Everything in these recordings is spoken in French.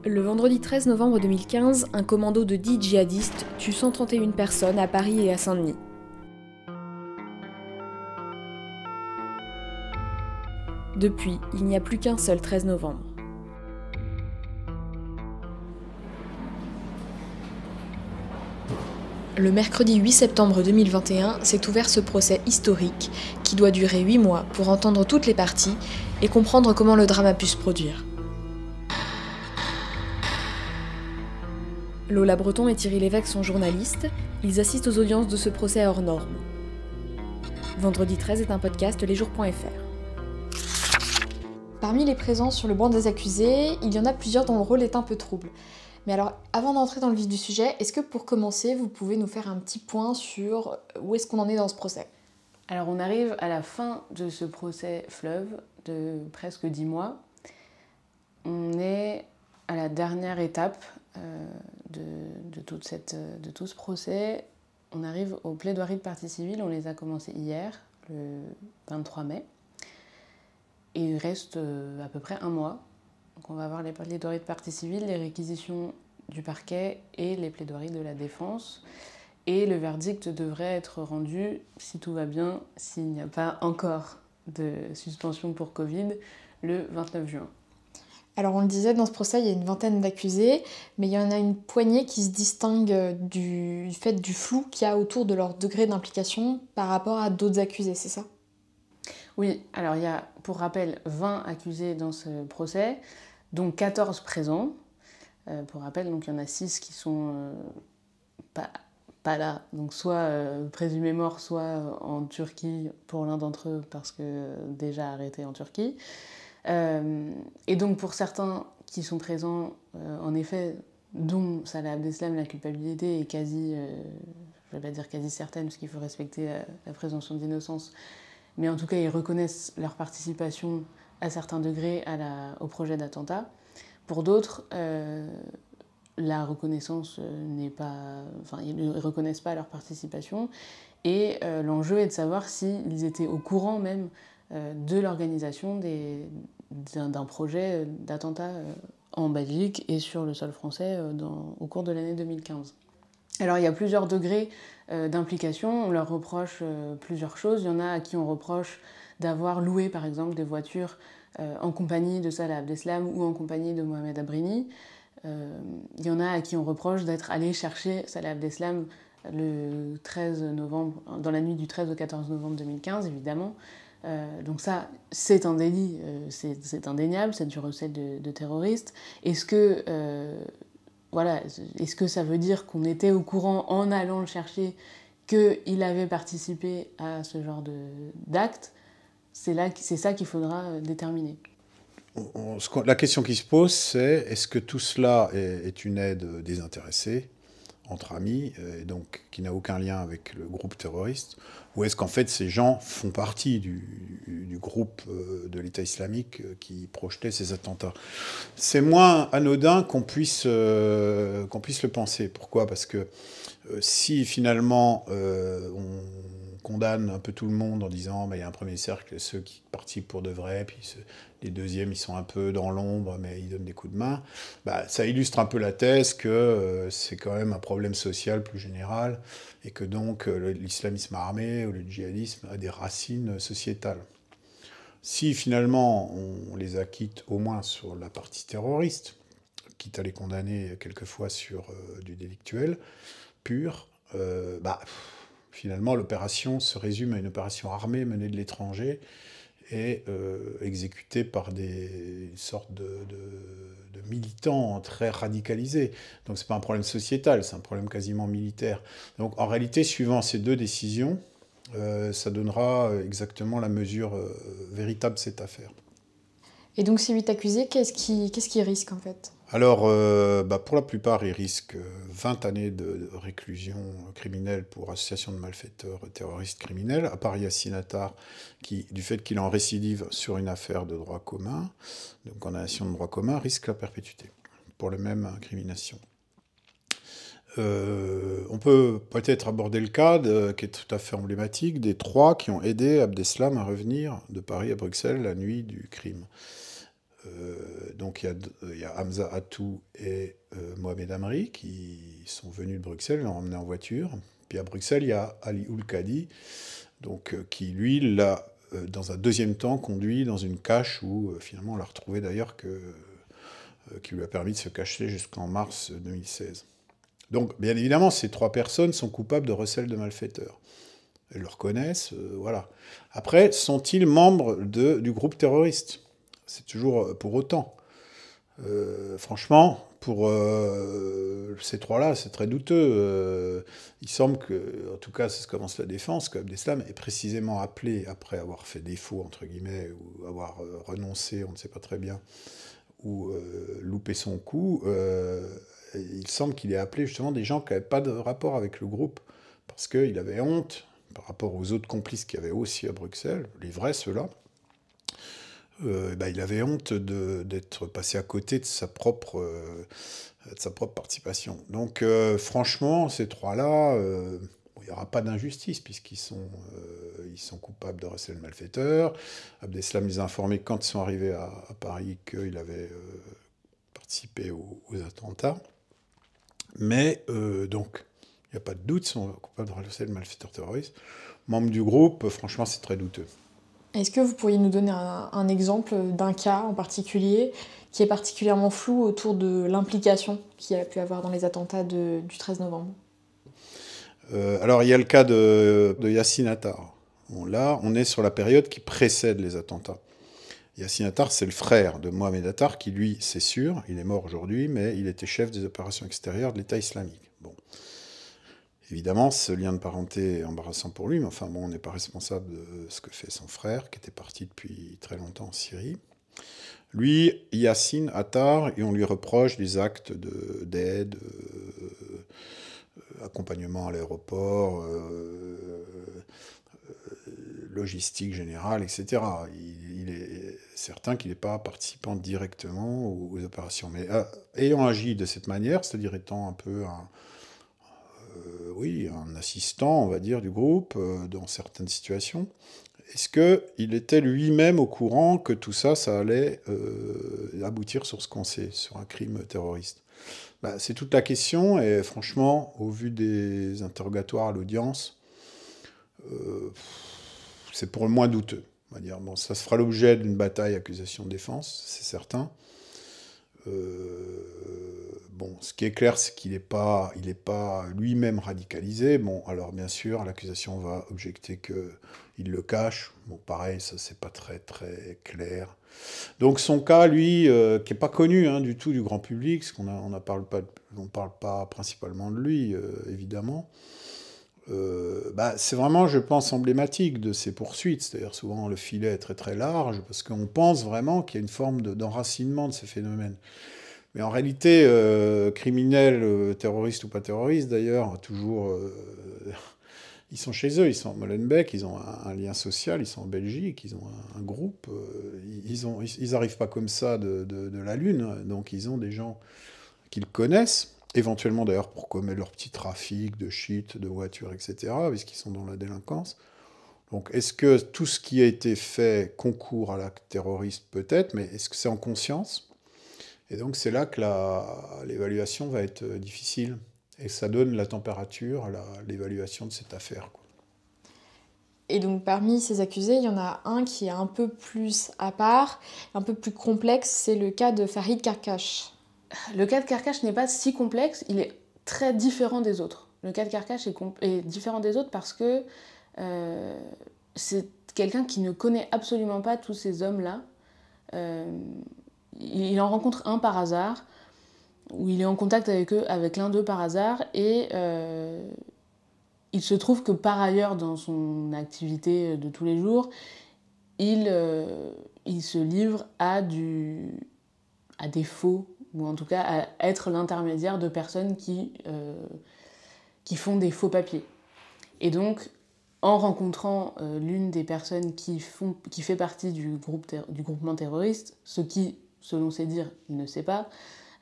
Le vendredi 13 novembre 2015, un commando de 10 djihadistes tue 131 personnes à Paris et à Saint-Denis. Depuis, il n'y a plus qu'un seul 13 novembre. Le mercredi 8 septembre 2021 s'est ouvert ce procès historique qui doit durer 8 mois pour entendre toutes les parties et comprendre comment le drame a pu se produire. Lola Breton et Thierry Lévesque sont journalistes, ils assistent aux audiences de ce procès hors norme. Vendredi 13 est un podcast lesjours.fr. Parmi les présents sur le banc des accusés, il y en a plusieurs dont le rôle est un peu trouble. Mais alors, avant d'entrer dans le vif du sujet, est-ce que pour commencer, vous pouvez nous faire un petit point sur où est-ce qu'on en est dans ce procès ? Alors on arrive à la fin de ce procès fleuve de presque 10 mois. On est à la dernière étape de tout ce procès. On arrive aux plaidoiries de partie civile, on les a commencées hier, le 23 mai. Et il reste à peu près un mois. Donc on va avoir les plaidoiries de partie civile, les réquisitions du parquet et les plaidoiries de la défense. Et le verdict devrait être rendu, si tout va bien, s'il n'y a pas encore de suspension pour Covid, le 29 juin. Alors on le disait, dans ce procès, il y a une vingtaine d'accusés, mais il y en a une poignée qui se distingue du fait du flou qu'il y a autour de leur degré d'implication par rapport à d'autres accusés, c'est ça ? Oui, alors il y a, pour rappel, 20 accusés dans ce procès, dont 14 présents. Pour rappel, donc il y en a 6 qui sont pas là, donc soit présumés morts, soit en Turquie pour l'un d'entre eux, parce que déjà arrêtés en Turquie. Et donc pour certains qui sont présents, en effet, dont Salah Abdeslam, la culpabilité est quasi, je ne vais pas dire quasi certaine, parce qu'il faut respecter la présomption d'innocence, mais en tout cas ils reconnaissent leur participation à certains degrés au projet d'attentat. Pour d'autres, la reconnaissance n'est pas... Enfin, ils ne reconnaissent pas leur participation. Et l'enjeu est de savoir s'ils étaient au courant même de l'organisation d'un projet d'attentat en Belgique et sur le sol français au cours de l'année 2015. Alors il y a plusieurs degrés d'implication, on leur reproche plusieurs choses. Il y en a à qui on reproche d'avoir loué par exemple des voitures en compagnie de Salah Abdeslam ou en compagnie de Mohamed Abrini. Il y en a à qui on reproche d'être allé chercher Salah Abdeslam le 13 novembre, dans la nuit du 13 au 14 novembre 2015 évidemment. Donc ça, c'est un délit, c'est indéniable, c'est du recel de terroristes. Est-ce que ça veut dire qu'on était au courant en allant le chercher qu'il avait participé à ce genre d'acte ? C'est ça qu'il faudra déterminer. La question qui se pose, c'est est-ce que tout cela est une aide désintéressée, entre amis, et donc qui n'a aucun lien avec le groupe terroriste, ou est-ce qu'en fait ces gens font partie du groupe de l'État islamique qui projetait ces attentats ? C'est moins anodin qu'on puisse le penser. Pourquoi ? Parce que si finalement on condamne un peu tout le monde en disant il y a un premier cercle, ceux qui participent pour de vrai, puis les deuxièmes, ils sont un peu dans l'ombre, mais ils donnent des coups de main. Ça illustre un peu la thèse que c'est quand même un problème social plus général et que donc l'islamisme armé ou le djihadisme a des racines sociétales. Si finalement on les acquitte au moins sur la partie terroriste, quitte à les condamner quelquefois sur du délictuel pur, finalement l'opération se résume à une opération armée menée de l'étranger et exécuté par une sorte de militants très radicalisés. Donc c'est pas un problème sociétal, c'est un problème quasiment militaire. Donc en réalité, suivant ces deux décisions, ça donnera exactement la mesure véritable de cette affaire. Et donc ces 8 accusés, qu'est-ce qu'ils risquent en fait ? Alors, pour la plupart, ils risquent 20 années de réclusion criminelle pour association de malfaiteurs terroristes criminels, à part Yassine Attar, qui, du fait qu'il est en récidive sur une affaire de droit commun, de condamnation de droit commun, risque la perpétuité pour la même incrimination. On peut peut-être aborder le cas qui est tout à fait emblématique des 3 qui ont aidé Abdeslam à revenir de Paris à Bruxelles la nuit du crime. Donc il y a Hamza Attou et Mohamed Amri qui sont venus de Bruxelles, l'ont emmené en voiture. Puis à Bruxelles, il y a Ali Oulkadi, donc, qui lui l'a, dans un deuxième temps, conduit dans une cache où finalement on l'a retrouvé d'ailleurs, qui lui a permis de se cacher jusqu'en mars 2016. Donc bien évidemment, ces 3 personnes sont coupables de recel de malfaiteurs. Elles le reconnaissent, voilà. Après, sont-ils membres du groupe terroriste ? C'est toujours pour autant. Franchement, pour ces 3-là, c'est très douteux. Il semble que, en tout cas, c'est ce qu'avance la défense, que Abdeslam est précisément appelé, après avoir fait défaut, entre guillemets, ou avoir renoncé, on ne sait pas très bien, ou loupé son coup, il semble qu'il ait appelé justement des gens qui n'avaient pas de rapport avec le groupe, parce qu'il avait honte, par rapport aux autres complices qu'il y avait aussi à Bruxelles, les vrais ceux-là, il avait honte d'être passé à côté de sa propre participation. Donc franchement, ces 3-là, il n'y aura pas d'injustice, puisqu'ils sont coupables de recel de malfaiteurs. Abdeslam les a informés quand ils sont arrivés à Paris qu'il avait participé aux attentats. Mais donc, il n'y a pas de doute, ils sont coupables de recel de malfaiteurs terroristes. Membres du groupe, franchement, c'est très douteux. Est-ce que vous pourriez nous donner un exemple d'un cas en particulier qui est particulièrement flou autour de l'implication qu'il y a pu avoir dans les attentats du 13 novembre ? Alors, il y a le cas de Yassine Attar. Bon, là, on est sur la période qui précède les attentats. Yassine Attar, c'est le frère de Mohamed Attar, qui, lui, c'est sûr, il est mort aujourd'hui, mais il était chef des opérations extérieures de l'État islamique. Bon. Évidemment, ce lien de parenté est embarrassant pour lui, mais enfin bon, on n'est pas responsable de ce que fait son frère, qui était parti depuis très longtemps en Syrie. Lui, Yassine Attar, et on lui reproche des actes d'aide, accompagnement à l'aéroport, logistique générale, etc. Il est certain qu'il n'est pas participant directement aux opérations. Mais ayant agi de cette manière, c'est-à-dire étant un peu un assistant, on va dire, du groupe dans certaines situations, est-ce qu'il était lui-même au courant que tout ça, ça allait aboutir sur ce qu'on sait, sur un crime terroriste ? C'est toute la question, et franchement, au vu des interrogatoires à l'audience, c'est pour le moins douteux. On va dire, bon, ça se fera l'objet d'une bataille accusation-défense, c'est certain. Bon, ce qui est clair, c'est qu'il n'est pas lui-même radicalisé. Bon, alors bien sûr, l'accusation va objecter qu'il le cache. Bon, pareil, ça c'est pas très très clair. Donc son cas, lui, qui n'est pas connu du tout du grand public, parce qu'on ne parle pas principalement de lui, évidemment. C'est vraiment, je pense, emblématique de ces poursuites. C'est-à-dire souvent le filet est très très large, parce qu'on pense vraiment qu'il y a une forme d'enracinement de ces phénomènes. Mais en réalité, criminels, terroristes ou pas terroristes d'ailleurs, toujours, ils sont chez eux, ils sont à Molenbeek, ils ont un lien social, ils sont en Belgique, ils ont un groupe, ils n'arrivent pas comme ça de la Lune, donc ils ont des gens qu'ils connaissent, éventuellement d'ailleurs pour commettre leur petit trafic de shit, de voitures, etc., puisqu'ils sont dans la délinquance. Donc est-ce que tout ce qui a été fait concourt à l'acte terroriste ? Peut-être, mais est-ce que c'est en conscience ? Et donc c'est là que l'évaluation va être difficile. Et ça donne la température à l'évaluation de cette affaire, quoi. Et donc parmi ces accusés, il y en a un qui est un peu plus à part, un peu plus complexe, c'est le cas de Farid Karkash. Le cas de Karkash n'est pas si complexe, il est très différent des autres. Le cas de Karkash est différent des autres parce que c'est quelqu'un qui ne connaît absolument pas tous ces hommes-là. Il en rencontre un par hasard, où il est en contact avec l'un d'eux par hasard, et il se trouve que par ailleurs, dans son activité de tous les jours, il se livre à des faux, ou en tout cas à être l'intermédiaire de personnes qui font des faux papiers. Et donc, en rencontrant l'une des personnes qui fait partie du groupement terroriste, ce qui, selon ses dires, il ne sait pas,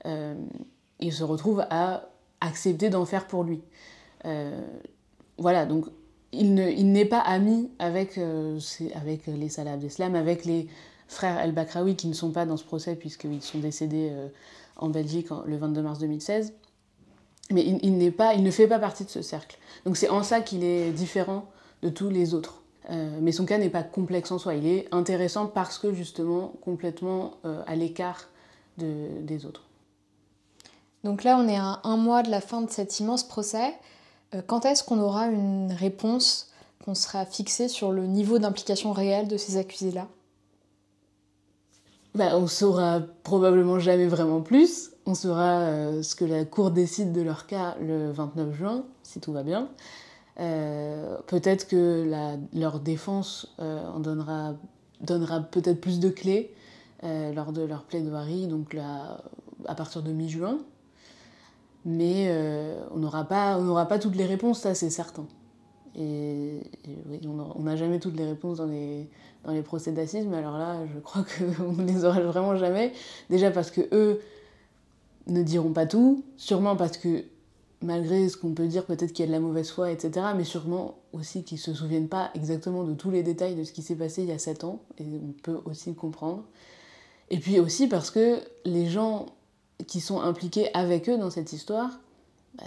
il se retrouve à accepter d'en faire pour lui. Voilà, donc il n'est pas ami avec les Salah Abdeslam, avec frères El Bakraoui qui ne sont pas dans ce procès puisqu'ils sont décédés en Belgique le 22 mars 2016. Mais il ne fait pas partie de ce cercle. Donc c'est en ça qu'il est différent de tous les autres. Mais son cas n'est pas complexe en soi. Il est intéressant parce que justement complètement à l'écart des autres. Donc là, on est à 1 mois de la fin de cet immense procès. Quand est-ce qu'on aura une réponse, qu'on sera fixé sur le niveau d'implication réelle de ces accusés-là ? On saura probablement jamais vraiment plus. On saura ce que la Cour décide de leur cas le 29 juin, si tout va bien. Peut-être que leur défense en donnera peut-être plus de clés lors de leur plaidoirie, donc là, à partir de mi-juin. Mais on n'aura pas toutes les réponses, ça c'est certain. Et oui, on n'a jamais toutes les réponses dans les procès d'assises, mais alors là, je crois qu'on ne les aura vraiment jamais. Déjà parce qu'eux ne diront pas tout, sûrement parce que, malgré ce qu'on peut dire, peut-être qu'il y a de la mauvaise foi, etc., mais sûrement aussi qu'ils ne se souviennent pas exactement de tous les détails de ce qui s'est passé il y a 7 ans, et on peut aussi le comprendre. Et puis aussi parce que les gens qui sont impliqués avec eux dans cette histoire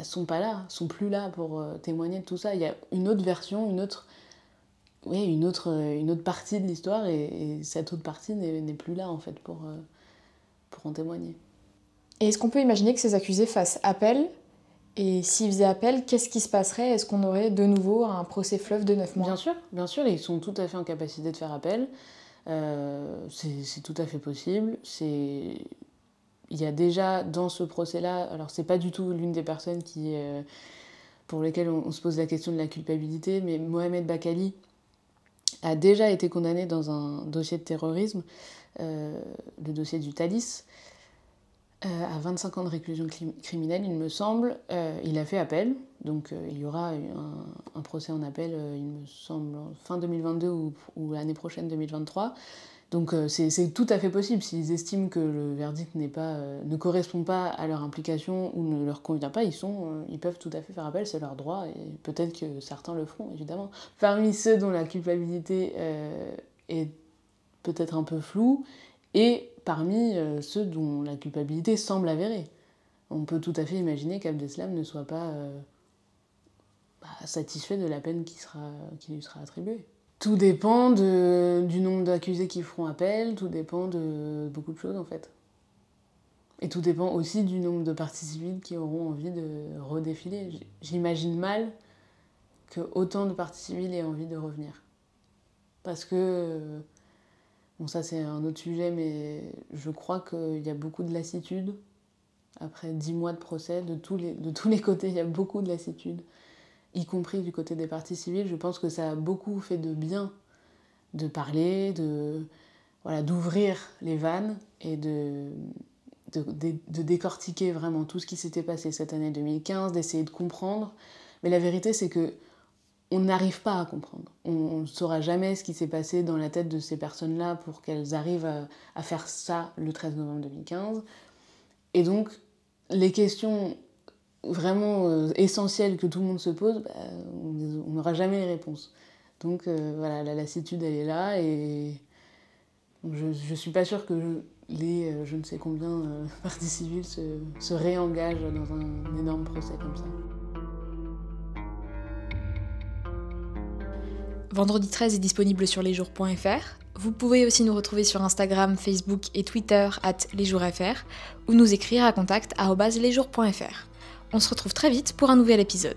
sont pas là, sont plus là pour témoigner de tout ça. Il y a une autre version, une autre partie de l'histoire, et cette autre partie n'est plus là en fait pour en témoigner. Et est-ce qu'on peut imaginer que ces accusés fassent appel ? Et s'ils faisaient appel, qu'est-ce qui se passerait ? Est-ce qu'on aurait de nouveau un procès fleuve de 9 mois ? Bien sûr, ils sont tout à fait en capacité de faire appel. C'est tout à fait possible. Il y a déjà dans ce procès-là, alors c'est pas du tout l'une des personnes pour lesquelles on se pose la question de la culpabilité, mais Mohamed Bakali a déjà été condamné dans un dossier de terrorisme, le dossier du Thalys, à 25 ans de réclusion criminelle, il me semble. Il a fait appel, donc il y aura un procès en appel, il me semble, fin 2022 ou l'année prochaine 2023. Donc c'est tout à fait possible. S'ils estiment que le verdict ne correspond pas à leur implication ou ne leur convient pas, ils peuvent tout à fait faire appel, c'est leur droit, et peut-être que certains le feront, évidemment. Parmi ceux dont la culpabilité est peut-être un peu floue, et parmi ceux dont la culpabilité semble avérée. On peut tout à fait imaginer qu'Abdeslam ne soit pas satisfait de la peine qui lui sera attribuée. Tout dépend du nombre d'accusés qui feront appel, tout dépend de beaucoup de choses en fait. Et tout dépend aussi du nombre de parties civiles qui auront envie de redéfiler. J'imagine mal que autant de parties civiles aient envie de revenir. Parce que, bon ça c'est un autre sujet, mais je crois qu'il y a beaucoup de lassitude. Après 10 mois de procès, de tous les côtés, il y a beaucoup de lassitude. Y compris du côté des parties civiles, je pense que ça a beaucoup fait de bien de parler, d'ouvrir les vannes et de décortiquer vraiment tout ce qui s'était passé cette année 2015, d'essayer de comprendre. Mais la vérité, c'est que on n'arrive pas à comprendre. On ne saura jamais ce qui s'est passé dans la tête de ces personnes-là pour qu'elles arrivent à faire ça le 13 novembre 2015. Et donc, les questions vraiment essentielles que tout le monde se pose, on n'aura jamais les réponses. Donc voilà, la lassitude, elle est là, et je suis pas sûre que les je ne sais combien parties civiles se réengagent dans un énorme procès comme ça. Vendredi 13 est disponible sur lesjours.fr. Vous pouvez aussi nous retrouver sur Instagram, Facebook et Twitter @lesjoursfr ou nous écrire à contact@lesjours.fr. On se retrouve très vite pour un nouvel épisode.